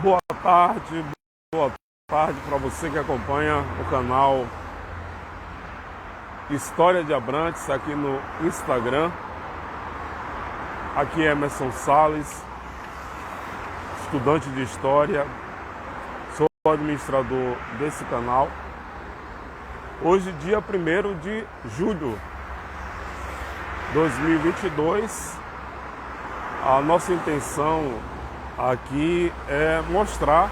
Boa tarde para você que acompanha o canal História de Abrantes aqui no Instagram. Aqui é Emerson Salles, estudante de História, sou administrador desse canal. Hoje, dia 1º de julho de 2022, a nossa intenção aqui é mostrar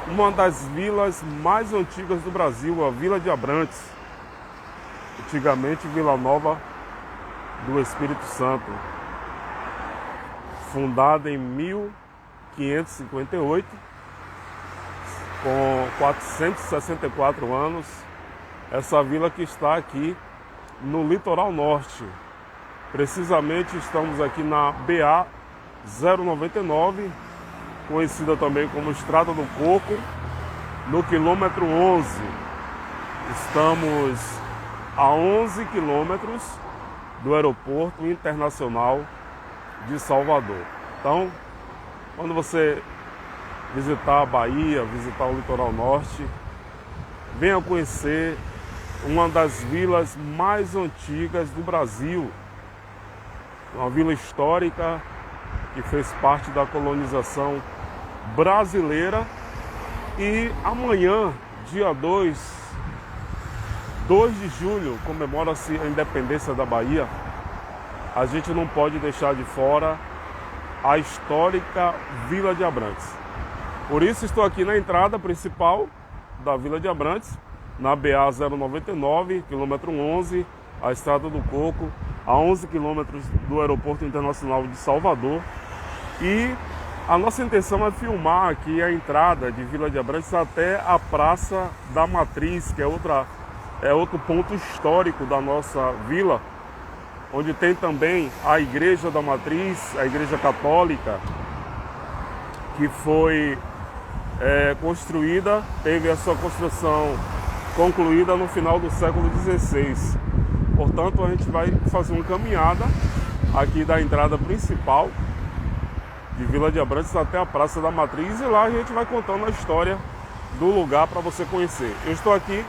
uma das vilas mais antigas do Brasil, a Vila de Abrantes, antigamente Vila Nova do Espírito Santo, fundada em 1558, com 464 anos. Essa vila que está aqui no litoral norte. Precisamente estamos aqui na BA 099, conhecida também como Estrada do Coco, no quilômetro 11. Estamos a 11 quilômetros do Aeroporto Internacional de Salvador. Então, quando você visitar a Bahia, visitar o litoral norte, venha conhecer uma das vilas mais antigas do Brasil, uma vila histórica que fez parte da colonização brasileira. E amanhã, dia 2 de julho, comemora-se a independência da Bahia. A gente não pode deixar de fora a histórica Vila de Abrantes. Por isso estou aqui na entrada principal da Vila de Abrantes, na BA 099, quilômetro 11, a Estrada do Coco, a 11 quilômetros do Aeroporto Internacional de Salvador. E a nossa intenção é filmar aqui a entrada de Vila de Abrantes até a Praça da Matriz, que é outro ponto histórico da nossa vila, onde tem também a Igreja da Matriz, a Igreja Católica, que foi construída, teve a sua construção concluída no final do século XVI. Portanto, a gente vai fazer uma caminhada aqui da entrada principal de Vila de Abrantes até a Praça da Matriz, e lá a gente vai contando a história do lugar para você conhecer. Eu estou aqui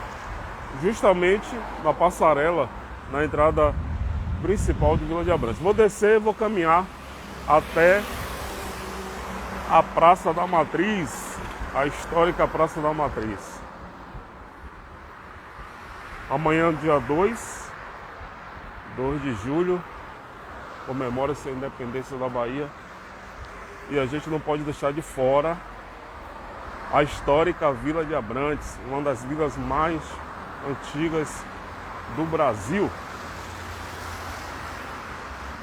justamente na passarela, na entrada principal de Vila de Abrantes. Vou descer e vou caminhar até a Praça da Matriz, a histórica Praça da Matriz. Amanhã, dia 2 de julho, comemora-se a independência da Bahia. E a gente não pode deixar de fora a histórica Vila de Abrantes, uma das vilas mais antigas do Brasil.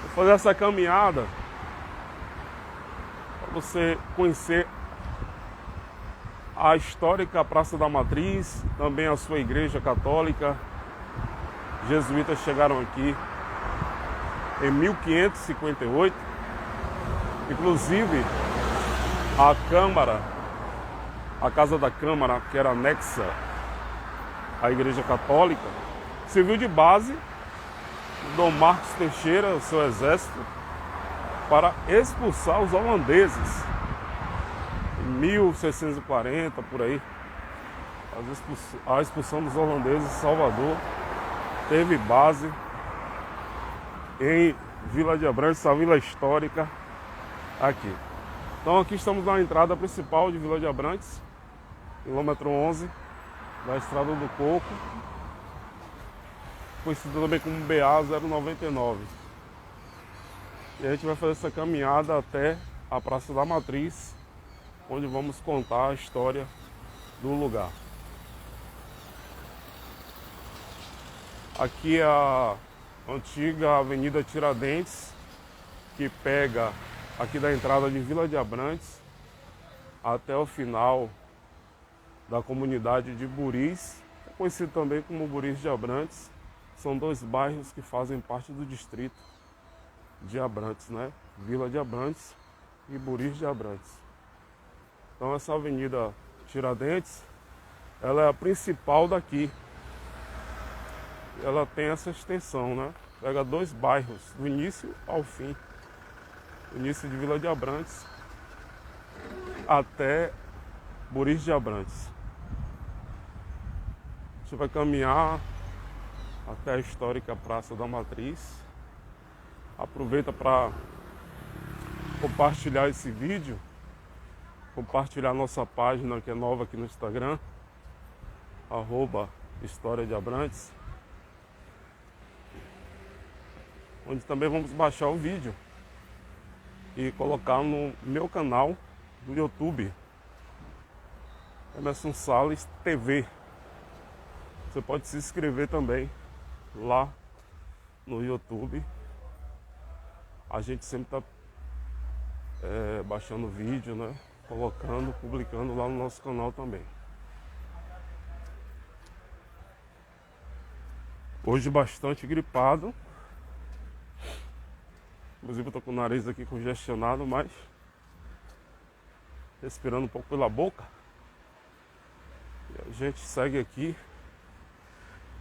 Vou fazer essa caminhada para você conhecer a histórica Praça da Matriz, também a sua igreja católica. Jesuítas chegaram aqui em 1558. Inclusive, a Câmara, a Casa da Câmara, que era anexa à Igreja Católica, serviu de base Dom Marcos Teixeira, o seu exército, para expulsar os holandeses. Em 1640, por aí, a expulsão dos holandeses de Salvador teve base em Vila de Abrantes, essa vila histórica aqui. Então aqui estamos na entrada principal de Vila de Abrantes, quilômetro 11, da Estrada do Coco, conhecida também como BA 099. E a gente vai fazer essa caminhada até a Praça da Matriz, onde vamos contar a história do lugar. Aqui é a antiga Avenida Tiradentes, que pega aqui da entrada de Vila de Abrantes até o final da comunidade de Buris, conhecido também como Buris de Abrantes. São dois bairros que fazem parte do distrito de Abrantes, né? Vila de Abrantes e Buris de Abrantes. Então essa Avenida Tiradentes, ela é a principal daqui. Ela tem essa extensão, né? Pega dois bairros, do início ao fim. Início de Vila de Abrantes até Buris de Abrantes. A gente vai caminhar até a histórica Praça da Matriz. Aproveita para compartilhar esse vídeo, compartilhar nossa página que é nova aqui no Instagram, @História de Abrantes, onde também vamos baixar o vídeo e colocar no meu canal do YouTube, Emerson Salles TV. Você pode se inscrever também lá no YouTube. A gente sempre está baixando vídeo, né? Colocando, publicando lá no nosso canal também. Hoje bastante gripado. Inclusive eu tô com o nariz aqui congestionado, mas respirando um pouco pela boca. E a gente segue aqui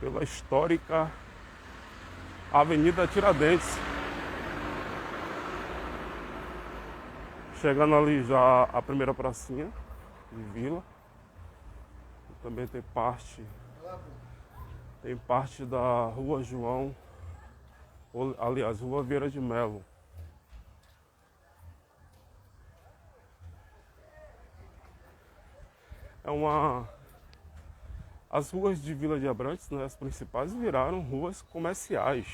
pela histórica Avenida Tiradentes. Chegando ali já a primeira pracinha de Vila. Também tem parte da Rua João, aliás, Rua Vieira de Melo. As ruas de Vila de Abrantes, né, as principais, viraram ruas comerciais.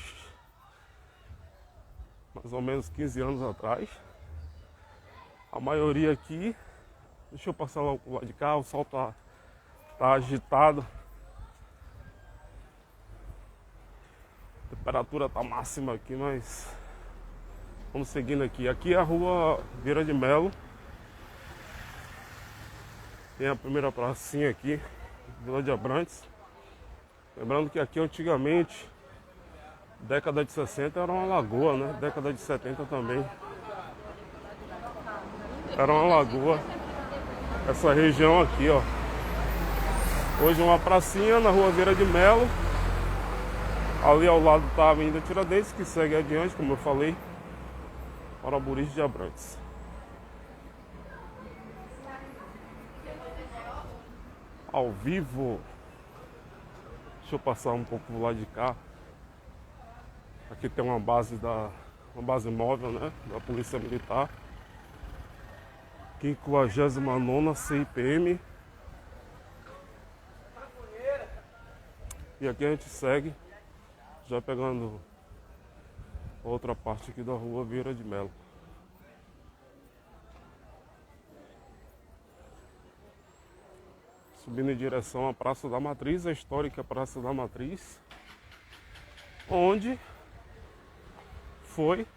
Mais ou menos 15 anos atrás. A maioria aqui, deixa eu passar lá do lado de cá, o sol tá agitado. A temperatura tá máxima aqui, mas vamos seguindo aqui. Aqui é a Rua Vieira de Melo. Tem a primeira pracinha aqui, Vila de Abrantes. Lembrando que aqui antigamente, década de 60 era uma lagoa, né? Década de 70 também. Era uma lagoa. Essa região aqui, ó. Hoje uma pracinha na Rua Vieira de Melo. Ali ao lado está a Avenida Tiradentes, que segue adiante, como eu falei, para Buris de Abrantes. Ao vivo. Deixa eu passar um pouco do lado de cá. Aqui tem uma base móvel, né, da Polícia Militar. 59ª CIPM. E aqui a gente segue, já pegando outra parte aqui da Rua Vieira de Melo. Subindo em direção à Praça da Matriz, a histórica Praça da Matriz, onde foi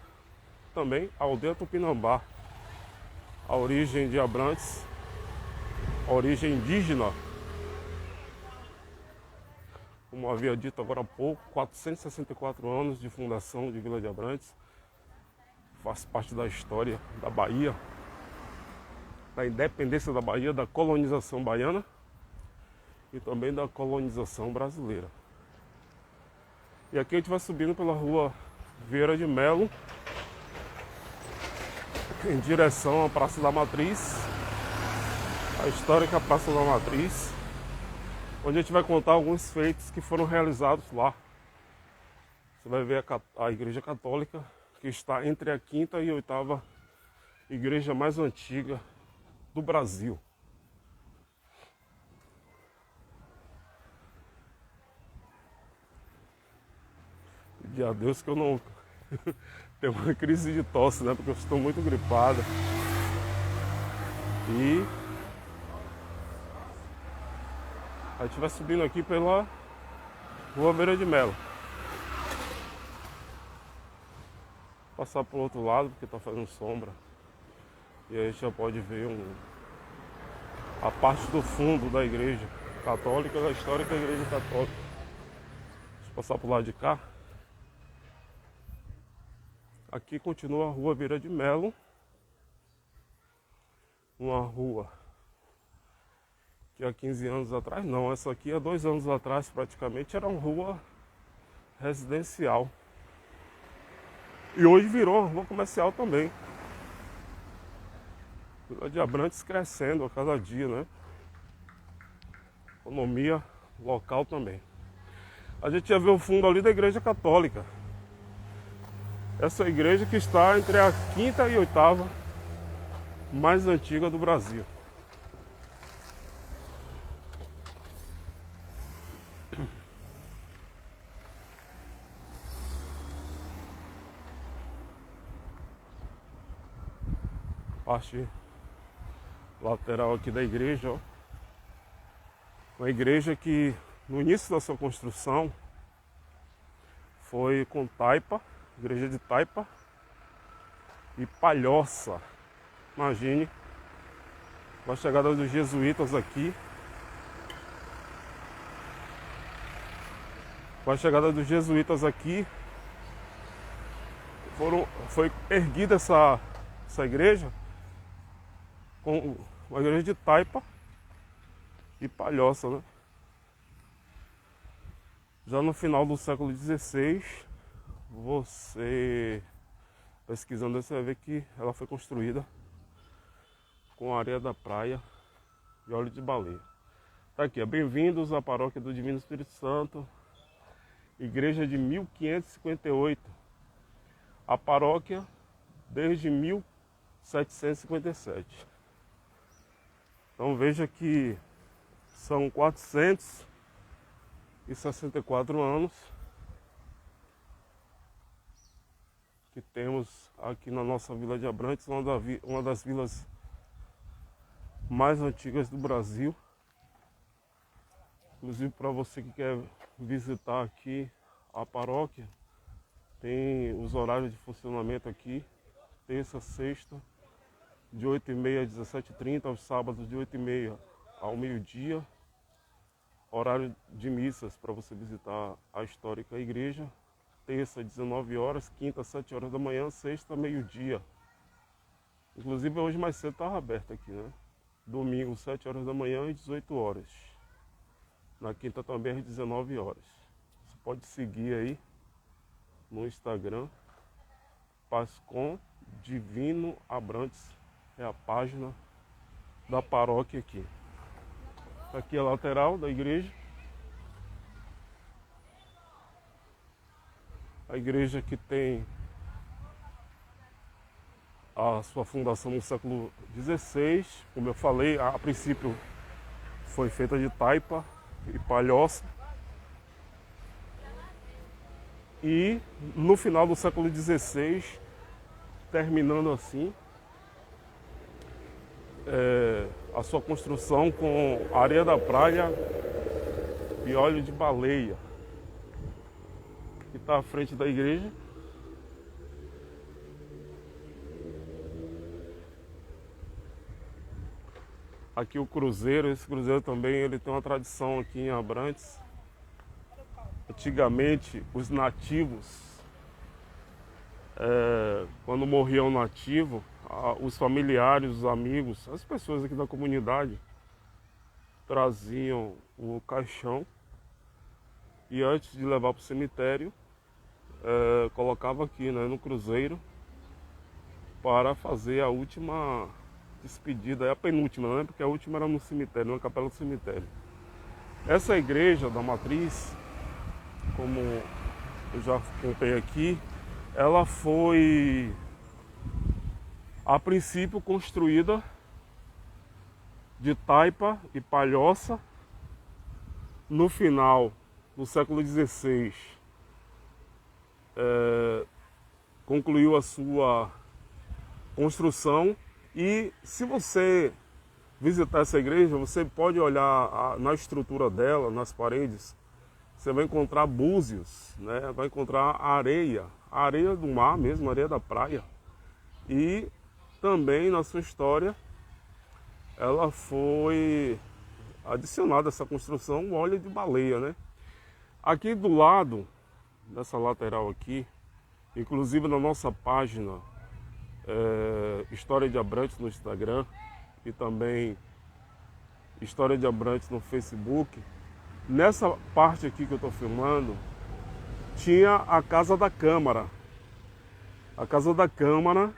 também a aldeia Tupinambá, a origem de Abrantes, a origem indígena. Como havia dito agora há pouco, 464 anos de fundação de Vila de Abrantes. Faz parte da história da Bahia, da independência da Bahia, da colonização baiana e também da colonização brasileira. E aqui a gente vai subindo pela Rua Vieira de Melo, em direção à Praça da Matriz, a histórica Praça da Matriz, onde a gente vai contar alguns feitos que foram realizados lá. Você vai ver a Igreja Católica, que está entre a 5ª e 8ª igreja mais antiga do Brasil. Pedi a Deus que eu não tenho uma crise de tosse, né? Porque eu estou muito gripado. E a gente vai subindo aqui pela Rua Vieira de Melo. Passar para o outro lado, porque está fazendo sombra. E aí a gente já pode ver a parte do fundo da igreja católica, da histórica igreja católica. Deixa eu passar para o lado de cá. Aqui continua a Rua Vieira de Melo. Uma rua que há 15 anos atrás, não, essa aqui há 2 anos atrás praticamente era uma rua residencial. E hoje virou uma rua comercial também. Vila de Abrantes crescendo a cada dia, né? Economia local também. A gente já vê o fundo ali da Igreja Católica. Essa igreja que está entre a quinta e oitava mais antiga do Brasil. Parte lateral aqui da igreja, ó. Uma igreja que no início da sua construção foi com taipa, igreja de taipa e palhoça. Imagine, com a chegada dos jesuítas aqui, foi erguida essa igreja com uma igreja de taipa e palhoça, né? Já no final do século XVI, você pesquisando, você vai ver que ela foi construída com areia da praia e óleo de baleia. Tá aqui, bem-vindos à paróquia do Divino Espírito Santo, igreja de 1558. A paróquia desde 1757. Então veja que são 464 anos que temos aqui na nossa Vila de Abrantes, uma das vilas mais antigas do Brasil. Inclusive, para você que quer visitar aqui a paróquia, tem os horários de funcionamento aqui: terça, sexta, de 8h30 às 17h30, aos sábados de 8h30 ao meio-dia. Horário de missas para você visitar a histórica igreja: terça, 19 horas, quinta, 7 horas da manhã, sexta, meio-dia. Inclusive hoje mais cedo estava aberto aqui, né? Domingo, 7 horas da manhã e 18 horas. Na quinta também às 19 horas. Você pode seguir aí no Instagram, Pascom Divino Abrantes, é a página da paróquia aqui. Aqui é a lateral da igreja. A igreja que tem a sua fundação no século XVI, como eu falei, a princípio foi feita de taipa e palhoça. E no final do século XVI, terminando assim, a sua construção com areia da praia e óleo de baleia. Que está à frente da igreja. Aqui o cruzeiro, esse cruzeiro também ele tem uma tradição aqui em Abrantes. Antigamente os nativos, quando morria um nativo, os familiares, os amigos, as pessoas aqui da comunidade traziam o caixão e antes de levar para o cemitério, colocava aqui, né, no cruzeiro para fazer a última despedida, a penúltima, né, porque a última era no cemitério, na capela do cemitério. Essa igreja da matriz, como eu já contei aqui, ela foi a princípio construída de taipa e palhoça. No final do século XVI, concluiu a sua construção. E se você visitar essa igreja, você pode olhar na estrutura dela, nas paredes, você vai encontrar búzios, né? Vai encontrar areia do mar mesmo, areia da praia. E também na sua história, ela foi adicionada a essa construção o óleo de baleia, né? Aqui do lado, dessa lateral aqui, inclusive na nossa página História de Abrantes no Instagram e também História de Abrantes no Facebook, nessa parte aqui que eu estou filmando, tinha a Casa da Câmara. A Casa da Câmara,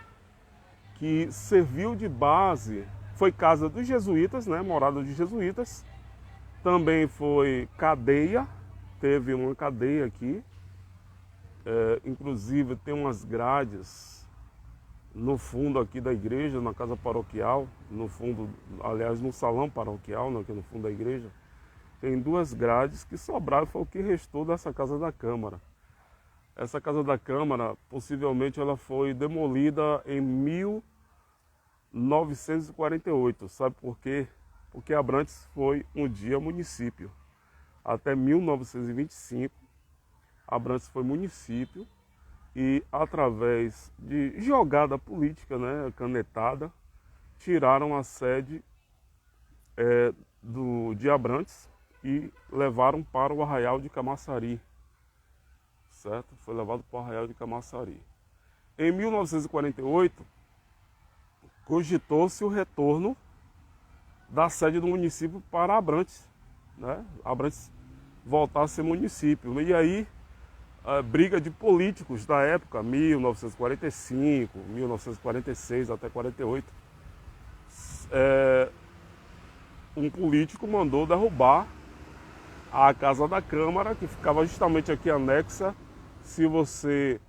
que serviu de base, foi casa dos jesuítas, né, morada dos jesuítas, também foi cadeia, teve uma cadeia aqui, inclusive tem umas grades no fundo aqui da igreja, na casa paroquial, no fundo, aliás, no salão paroquial, né, aqui no fundo da igreja, tem duas grades que sobraram, foi o que restou dessa casa da Câmara. Essa casa da Câmara, possivelmente, ela foi demolida em 1948. Sabe por quê? Porque Abrantes foi um dia município. Até 1925, Abrantes foi município e, através de jogada política, né, canetada, tiraram a sede de Abrantes e levaram para o Arraial de Camaçari. Certo? Foi levado para o Arraial de Camaçari. Em 1948, cogitou-se o retorno da sede do município para Abrantes, né? Abrantes voltar a ser município. E aí, a briga de políticos da época, 1945, 1946 até 48, um político mandou derrubar a Casa da Câmara, que ficava justamente aqui anexa. Se você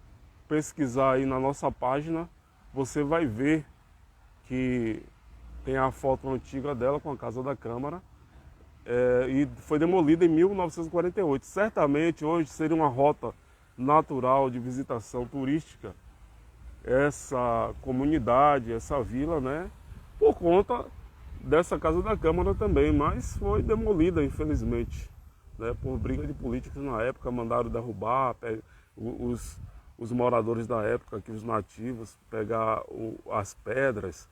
pesquisar aí na nossa página, você vai ver que tem a foto antiga dela com a Casa da Câmara, e foi demolida em 1948. Certamente hoje seria uma rota natural de visitação turística essa comunidade, essa vila, né, por conta dessa Casa da Câmara também, mas foi demolida, infelizmente, né, por briga de políticos na época, mandaram derrubar, os moradores da época, aqui, os nativos, pegar as pedras,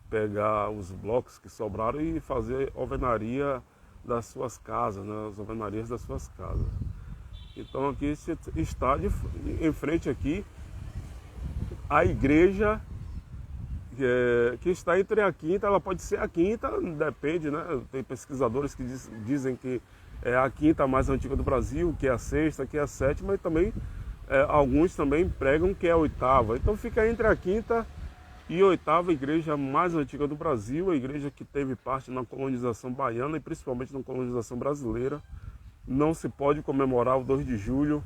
pegar os blocos que sobraram e fazer alvenaria das suas casas, né, as alvenarias das suas casas. Então aqui está em frente aqui a igreja que está entre a quinta, ela pode ser a quinta, depende, né? Tem pesquisadores que dizem que é a quinta mais antiga do Brasil, que é a sexta, que é a sétima, e também alguns também pregam que é a oitava. Então fica entre a quinta e a oitava igreja mais antiga do Brasil, a igreja que teve parte na colonização baiana e principalmente na colonização brasileira. Não se pode comemorar o 2 de julho,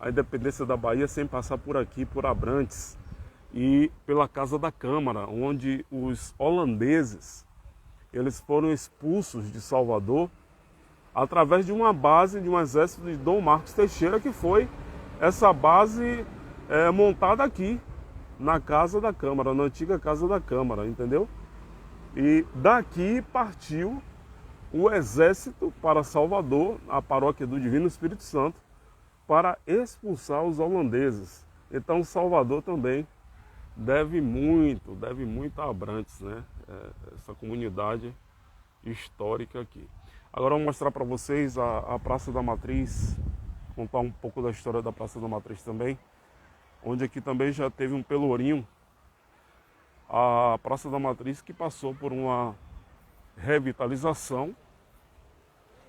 a independência da Bahia, sem passar por aqui, por Abrantes e pela Casa da Câmara, onde os holandeses eles foram expulsos de Salvador através de uma base de um exército de Dom Marcos Teixeira, que foi essa base montada aqui na Casa da Câmara, na antiga Casa da Câmara, entendeu? E daqui partiu o exército para Salvador, a paróquia do Divino Espírito Santo, para expulsar os holandeses. Então Salvador também deve muito a Abrantes, né? Essa comunidade histórica aqui. Agora eu vou mostrar para vocês a Praça da Matriz, contar um pouco da história da Praça da Matriz também, onde aqui também já teve um pelourinho. A Praça da Matriz que passou por uma revitalização.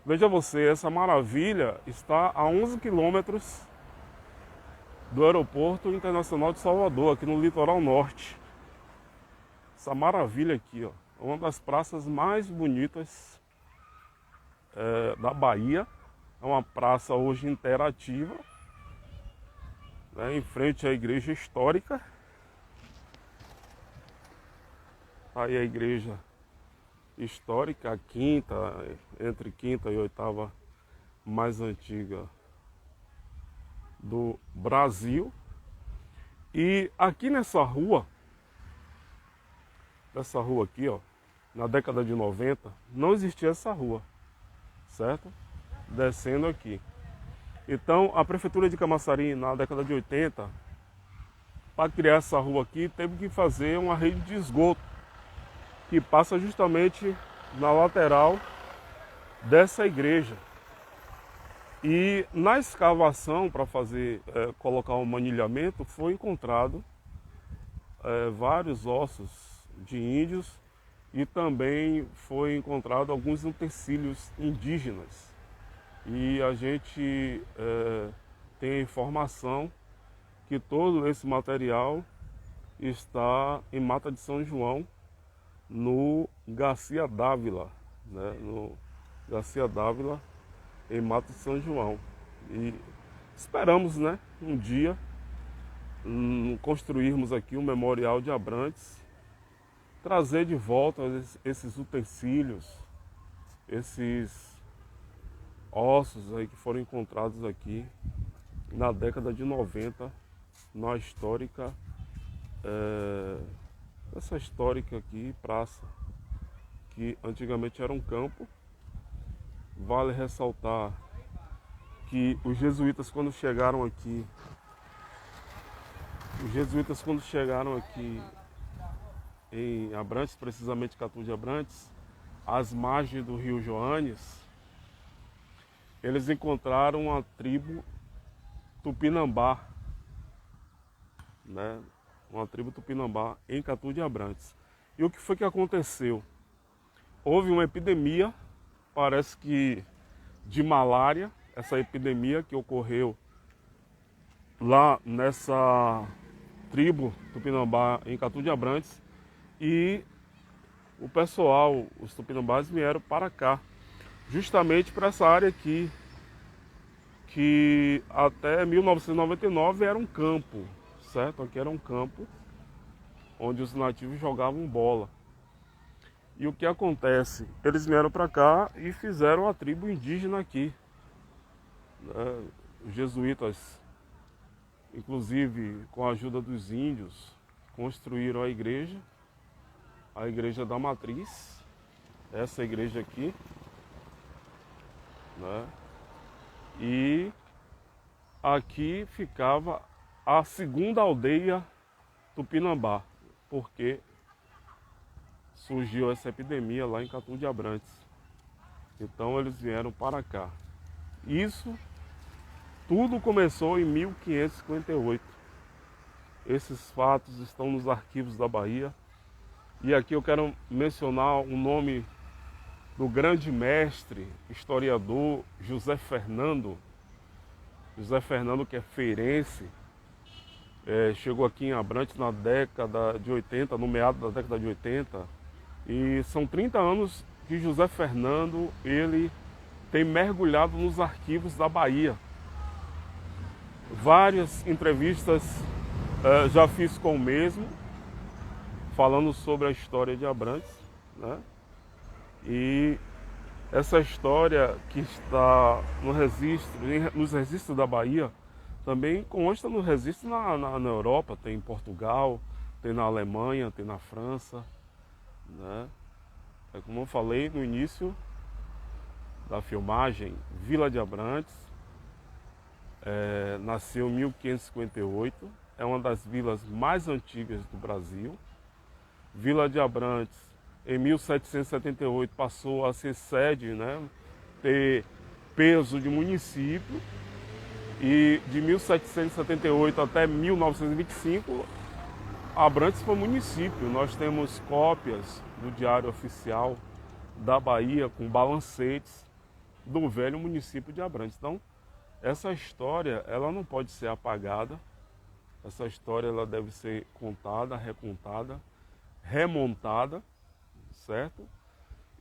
Veja você, essa maravilha está a 11 quilômetros do Aeroporto Internacional de Salvador, aqui no litoral norte. Essa maravilha aqui, ó, é uma das praças mais bonitas da Bahia. É uma praça hoje interativa, né, em frente à igreja histórica. Aí a igreja histórica, a quinta, entre quinta e oitava mais antiga do Brasil. E aqui nessa rua aqui, ó, na década de 90, não existia essa rua, certo? Descendo aqui. Então a prefeitura de Camaçari, na década de 80, para criar essa rua aqui, teve que fazer uma rede de esgoto que passa justamente na lateral dessa igreja. E na escavação para fazer, colocar um manilhamento, foi encontrado vários ossos de índios e também foi encontrado alguns utensílios indígenas. E a gente tem a informação que todo esse material está em Mata de São João, no Garcia Dávila, né? No Garcia Dávila, em Mata de São João. E esperamos, né, um dia construirmos aqui um memorial de Abrantes, trazer de volta esses utensílios, esses ossos aí que foram encontrados aqui na década de 90, na histórica, essa histórica aqui, praça, que antigamente era um campo. Vale ressaltar que os jesuítas quando chegaram aqui em Abrantes, precisamente Catu de Abrantes, às margens do rio Joanes, eles encontraram a tribo Tupinambá, né? Uma tribo Tupinambá em Catu de Abrantes. E o que foi que aconteceu? Houve uma epidemia, parece que de malária, essa epidemia que ocorreu lá nessa tribo Tupinambá em Catu de Abrantes, e o pessoal, os tupinambás, vieram para cá, justamente para essa área aqui, que até 1999 era um campo, certo? Aqui era um campo onde os nativos jogavam bola. E o que acontece? Eles vieram para cá e fizeram a tribo indígena aqui, né? Os jesuítas, inclusive com a ajuda dos índios, construíram a igreja da Matriz, essa igreja aqui, né? E aqui ficava a segunda aldeia Tupinambá, porque surgiu essa epidemia lá em Catu de Abrantes. Então eles vieram para cá. Isso tudo começou em 1558. Esses fatos estão nos arquivos da Bahia. E aqui eu quero mencionar o nome do grande mestre, historiador José Fernando. José Fernando, que é feirense, chegou aqui em Abrantes na década de 80, no meado da década de 80. E são 30 anos que José Fernando ele tem mergulhado nos arquivos da Bahia. Várias entrevistas já fiz com o mesmo, falando sobre a história de Abrantes, né? E essa história que está nos registros da Bahia, também consta no registro na Europa, tem em Portugal, tem na Alemanha, tem na França, né? É como eu falei no início da filmagem, Vila de Abrantes, nasceu em 1558, é uma das vilas mais antigas do Brasil. Vila de Abrantes, em 1778, passou a ser sede, né, ter peso de município, e de 1778 até 1925, Abrantes foi município. Nós temos cópias do Diário Oficial da Bahia com balancetes do velho município de Abrantes. Então, essa história ela não pode ser apagada. Essa história ela deve ser contada, recontada, remontada, certo?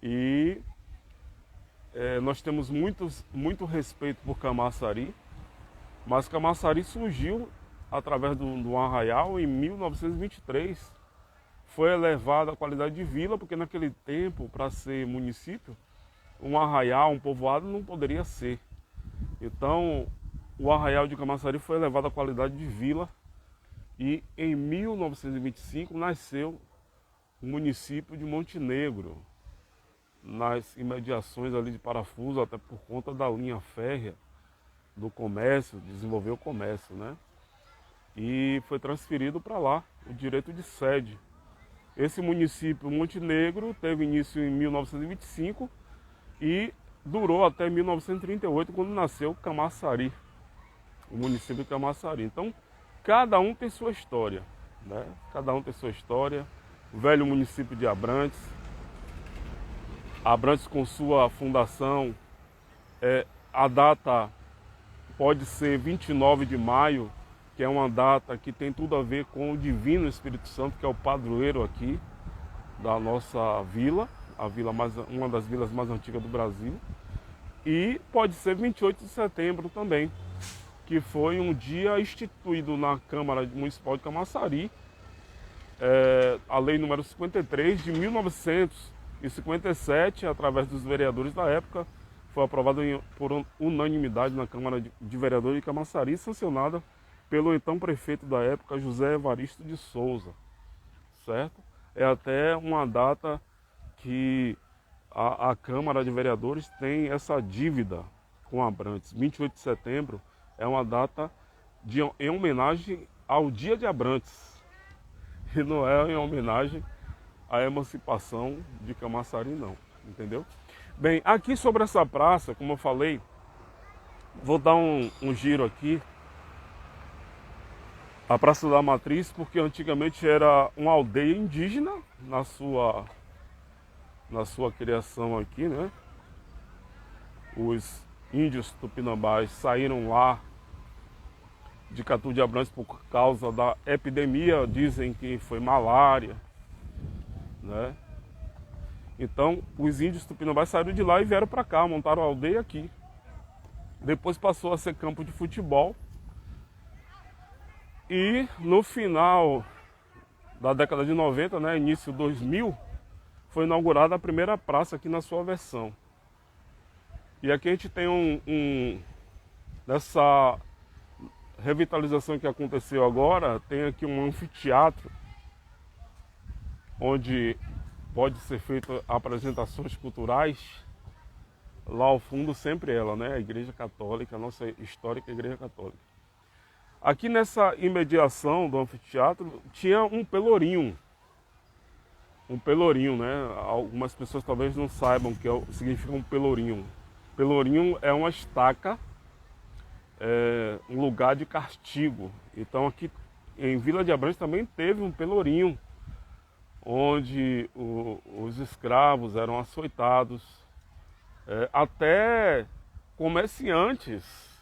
E nós temos muito respeito por Camaçari, mas Camaçari surgiu através do arraial em 1923. Foi elevada a qualidade de vila, porque naquele tempo, para ser município, um arraial, um povoado não poderia ser. Então, o arraial de Camaçari foi elevado à qualidade de vila, e em 1925 nasceu o município de Montenegro, nas imediações ali de Parafuso, até por conta da linha férrea do comércio, desenvolveu o comércio, né? E foi transferido para lá o direito de sede. Esse município Montenegro teve início em 1925 e durou até 1938, quando nasceu Camaçari, o município de Camaçari. Então, cada um tem sua história, né? Cada um tem sua história. O velho município de Abrantes, Abrantes com sua fundação, a data pode ser 29 de maio que é uma data que tem tudo a ver com o Divino Espírito Santo, que é o padroeiro aqui da nossa vila, uma das vilas mais antigas do Brasil. E pode ser 28 de setembro também, que foi um dia instituído na Câmara Municipal de Camaçari, a Lei número 53 de 1957, através dos vereadores da época, foi aprovada por unanimidade na Câmara de Vereadores de Camaçari, sancionada pelo então prefeito da época, José Evaristo de Souza, certo? É até uma data que a Câmara de Vereadores tem essa dívida com Abrantes. 28 de setembro é uma data em homenagem ao Dia de Abrantes, e não é em homenagem à emancipação de Camaçari, não, entendeu? Bem, aqui sobre essa praça, como eu falei, vou dar um giro aqui. A Praça da Matriz, porque antigamente era uma aldeia indígena na sua criação aqui, né? Os índios tupinambás saíram lá de Catu de Abrantes por causa da epidemia, dizem que foi malária, né? Então, os índios tupinambás saíram de lá e vieram para cá, montaram a aldeia aqui. Depois passou a ser campo de futebol. E no final da década de 90, né, início 2000, foi inaugurada a primeira praça aqui na sua versão. E aqui a gente tem nessa revitalização que aconteceu agora, tem aqui um anfiteatro, onde pode ser feito apresentações culturais. Lá ao fundo sempre ela, né, a Igreja Católica, a nossa histórica Igreja Católica. Aqui nessa imediação do anfiteatro tinha um pelourinho. Um pelourinho, né? Algumas pessoas talvez não saibam o que significa um pelourinho. Pelourinho é uma estaca, um lugar de castigo. Então aqui em Vila de Abrantes também teve um pelourinho, onde os escravos eram açoitados. Até comerciantes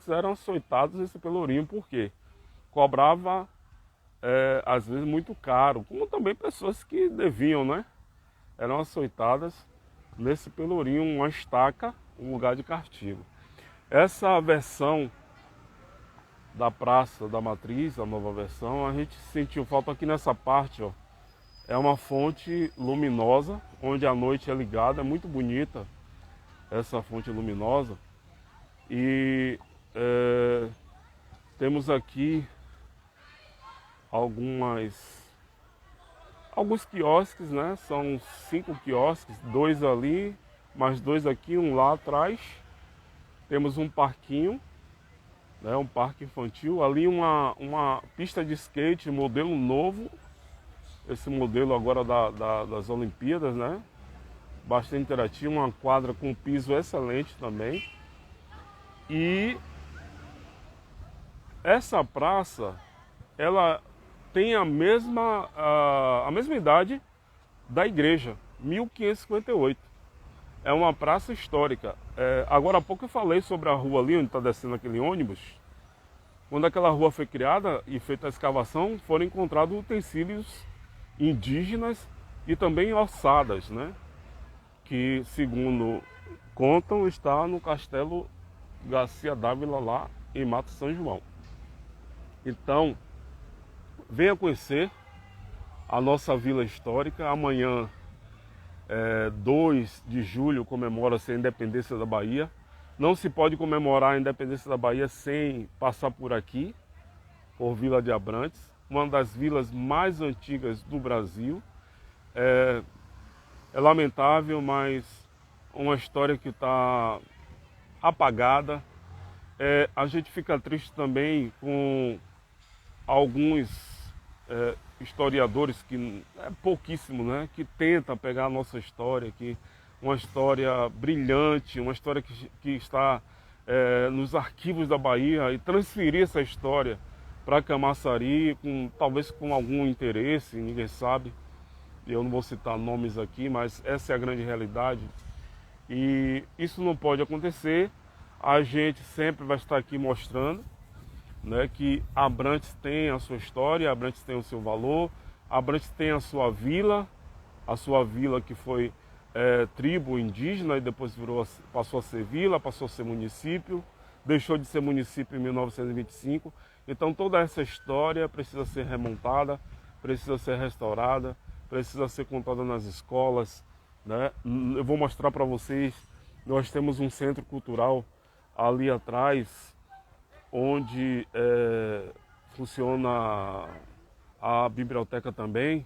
eram açoitados nesse pelourinho, porque cobrava, às vezes, muito caro, como também pessoas que deviam, né? Eram açoitadas nesse pelourinho, uma estaca, um lugar de castigo. Essa versão da Praça da Matriz, a nova versão, a gente sentiu falta aqui nessa parte, ó. É uma fonte luminosa, onde a noite é ligada, é muito bonita essa fonte luminosa. E temos aqui alguns quiosques, né? São 5 quiosques, 2 ali, mais 2 aqui, um lá atrás. Temos um parquinho, né? Um parque infantil. Ali uma pista de skate, modelo novo. Esse modelo agora das Olimpíadas, né? Bastante interativo, uma quadra com piso excelente também. E essa praça, ela tem a mesma idade da igreja, 1558. É uma praça histórica. Agora há pouco eu falei sobre a rua ali, onde está descendo aquele ônibus. Quando aquela rua foi criada e feita a escavação, foram encontrados utensílios indígenas e também ossadas, né? Que, segundo contam, está no Castelo Garcia Dávila, lá em Mato São João. Então, venha conhecer a nossa vila histórica. Amanhã, 2 de julho, comemora-se a independência da Bahia. Não se pode comemorar a independência da Bahia sem passar por aqui, por Vila de Abrantes, uma das vilas mais antigas do Brasil. É lamentável, mas uma história que está apagada. A gente fica triste também com alguns historiadores, que é pouquíssimo, né? Que tentam pegar a nossa história, uma história brilhante, uma história que está nos arquivos da Bahia, e transferir essa história para Camaçari, talvez com algum interesse, ninguém sabe. Eu não vou citar nomes aqui, mas essa é a grande realidade. E isso não pode acontecer. A gente sempre vai estar aqui mostrando, né, que Abrantes tem a sua história, Abrantes tem o seu valor, Abrantes tem a sua vila que foi tribo indígena e depois passou a ser vila, passou a ser município, deixou de ser município em 1925. Então toda essa história precisa ser remontada, precisa ser restaurada, precisa ser contada nas escolas, né? Eu vou mostrar para vocês, nós temos um centro cultural ali atrás, onde funciona a biblioteca também,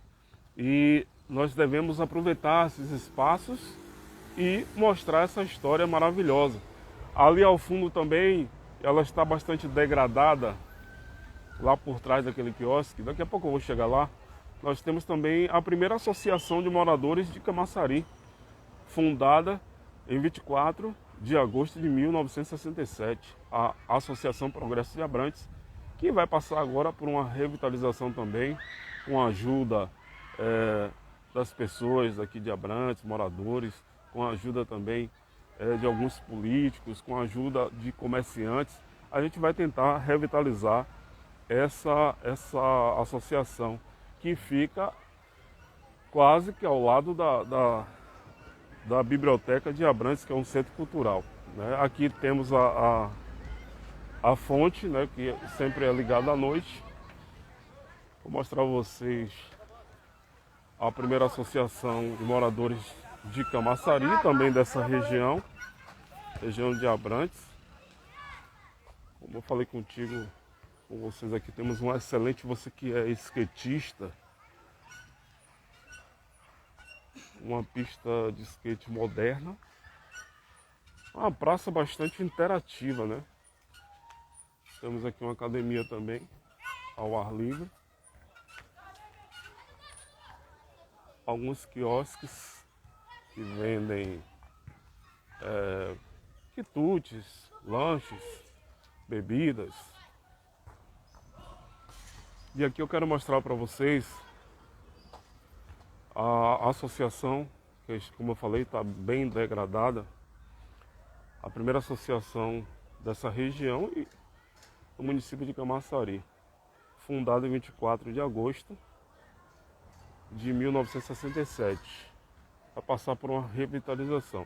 e nós devemos aproveitar esses espaços e mostrar essa história maravilhosa. Ali ao fundo também, ela está bastante degradada, lá por trás daquele quiosque, daqui a pouco eu vou chegar lá. Nós temos também a primeira associação de moradores de Camaçari, fundada em 24 de agosto de 1967, a Associação Progresso de Abrantes, que vai passar agora por uma revitalização também, com a ajuda das pessoas aqui de Abrantes, moradores, com a ajuda também de alguns políticos, com a ajuda de comerciantes. A gente vai tentar revitalizar essa associação, que fica quase que ao lado da Biblioteca de Abrantes, que é um centro cultural, né? Aqui temos a fonte, né, que sempre é ligada à noite. Vou mostrar a vocês a primeira associação de moradores de Camaçari, também dessa região de Abrantes. Como eu falei com vocês aqui, temos um excelente, você que é skatista, uma pista de skate moderna, uma praça bastante interativa, né? Temos aqui uma academia também, ao ar livre. Alguns quiosques que vendem quitutes, lanches, bebidas. E aqui eu quero mostrar para vocês a associação, que como eu falei está bem degradada. A primeira associação dessa região e do município de Camaçari, fundada em 24 de agosto de 1967, para passar por uma revitalização.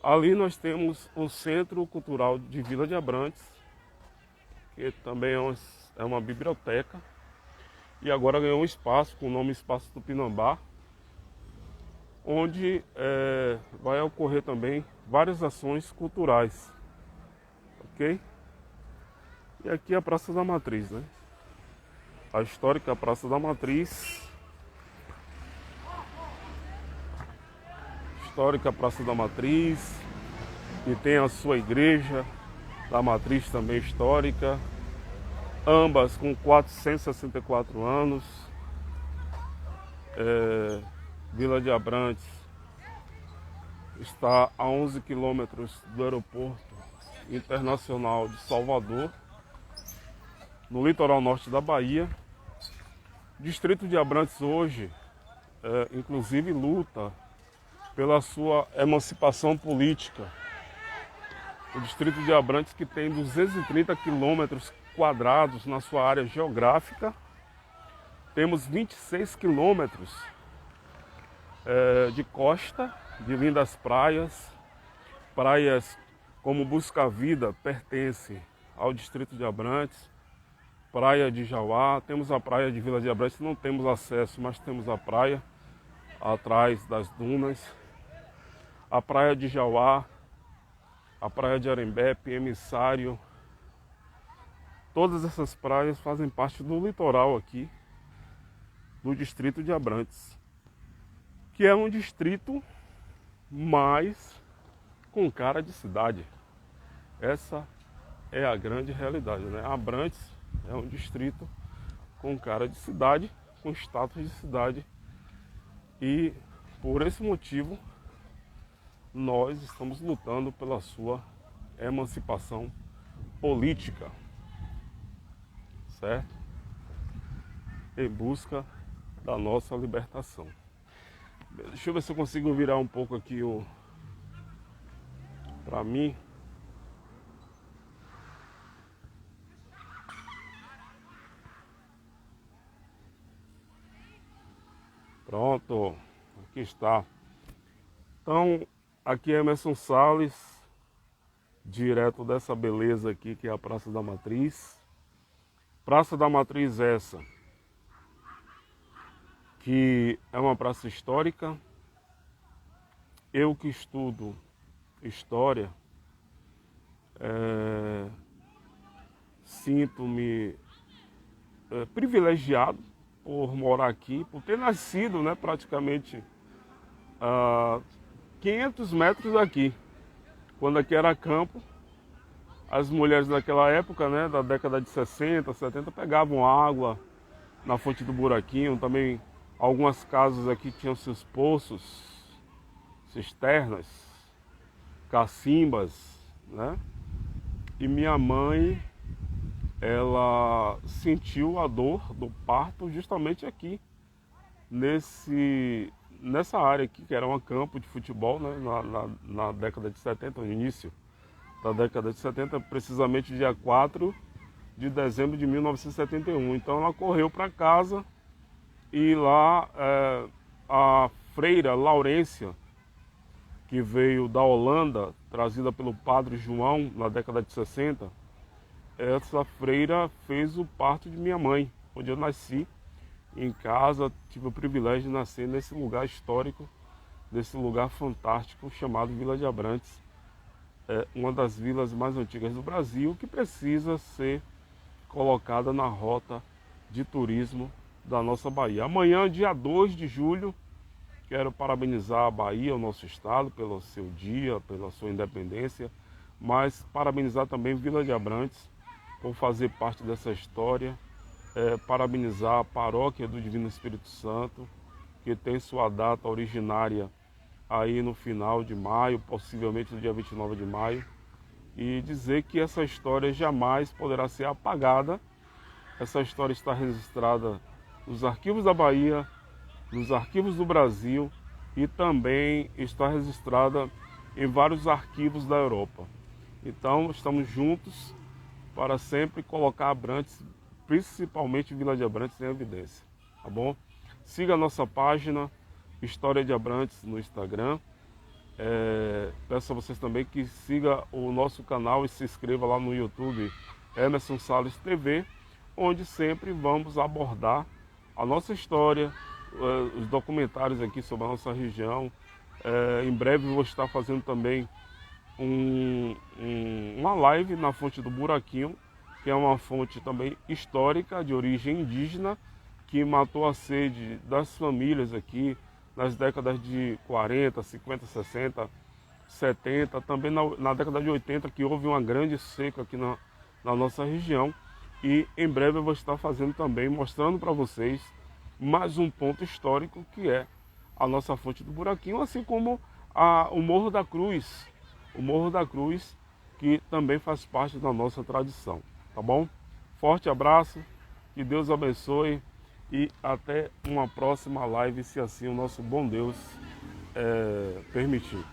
Ali nós temos o Centro Cultural de Vila de Abrantes, que também é uma biblioteca, e agora ganhou um espaço com o nome Espaço Tupinambá, onde vai ocorrer também várias ações culturais, ok? E aqui é a Praça da Matriz, né? A histórica Praça da Matriz. Histórica Praça da Matriz, que tem a sua igreja da Matriz também histórica, ambas com 464 anos. Vila de Abrantes está a 11 quilômetros do aeroporto internacional de Salvador, no litoral norte da Bahia. O distrito de Abrantes hoje, inclusive, luta pela sua emancipação política. O distrito de Abrantes, que tem 230 quilômetros quadrados na sua área geográfica, temos 26 quilômetros de costa, de lindas praias. Praias como Busca Vida pertence ao distrito de Abrantes. Praia de Jauá, temos a praia de Vila de Abrantes, não temos acesso, mas temos a praia atrás das dunas. A praia de Jauá, a praia de Arembepe, Emissário. Todas essas praias fazem parte do litoral aqui, do distrito de Abrantes, que é um distrito mais com cara de cidade. Essa é a grande realidade, né? Abrantes é um distrito com cara de cidade, com status de cidade, e por esse motivo nós estamos lutando pela sua emancipação política, certo? Em busca da nossa libertação. Deixa eu ver se eu consigo virar um pouco aqui para mim. Pronto, aqui está. Então, aqui é Emerson Salles, direto dessa beleza aqui que é a Praça da Matriz. Praça da Matriz essa, que é uma praça histórica. Eu que estudo história, sinto-me privilegiado por morar aqui, por ter nascido, né, praticamente a 500 metros daqui, quando aqui era campo. As mulheres daquela época, né, da década de 60, 70, pegavam água na fonte do buraquinho. Também algumas casas aqui tinham seus poços, cisternas, cacimbas, né? E minha mãe, ela sentiu a dor do parto justamente aqui, nessa área aqui, que era um campo de futebol, né? Na década de 70, no início da década de 70, precisamente dia 4 de dezembro de 1971. Então ela correu para casa e lá a freira Laurência, que veio da Holanda, trazida pelo padre João na década de 60, essa freira fez o parto de minha mãe, onde eu nasci em casa. Tive o privilégio de nascer nesse lugar histórico, nesse lugar fantástico chamado Vila de Abrantes, uma das vilas mais antigas do Brasil, que precisa ser colocada na rota de turismo da nossa Bahia. Amanhã, dia 2 de julho, quero parabenizar a Bahia, o nosso estado, pelo seu dia, pela sua independência, mas parabenizar também Vila de Abrantes por fazer parte dessa história, parabenizar a Paróquia do Divino Espírito Santo, que tem sua data originária aí no final de maio, possivelmente no dia 29 de maio, e dizer que essa história jamais poderá ser apagada. Essa história está registrada nos arquivos da Bahia, nos arquivos do Brasil, e também está registrada em vários arquivos da Europa. Então, estamos juntos para sempre colocar Abrantes, principalmente Vila de Abrantes, em evidência, tá bom? Siga a nossa página História de Abrantes no Instagram. Peço a vocês também que siga o nosso canal e se inscreva lá no YouTube, Emerson Salles TV, onde sempre vamos abordar a nossa história, os documentários aqui sobre a nossa região. Em breve vou estar fazendo também uma live na fonte do Buraquinho, que é uma fonte também histórica de origem indígena, que matou a sede das famílias aqui nas décadas de 40, 50, 60, 70, também na década de 80, que houve uma grande seca aqui na nossa região. E em breve eu vou estar fazendo também, mostrando para vocês mais um ponto histórico, que é a nossa fonte do Buraquinho, assim como o Morro da Cruz. O Morro da Cruz, que também faz parte da nossa tradição, tá bom? Forte abraço, que Deus abençoe e até uma próxima live, se assim o nosso bom Deus permitir.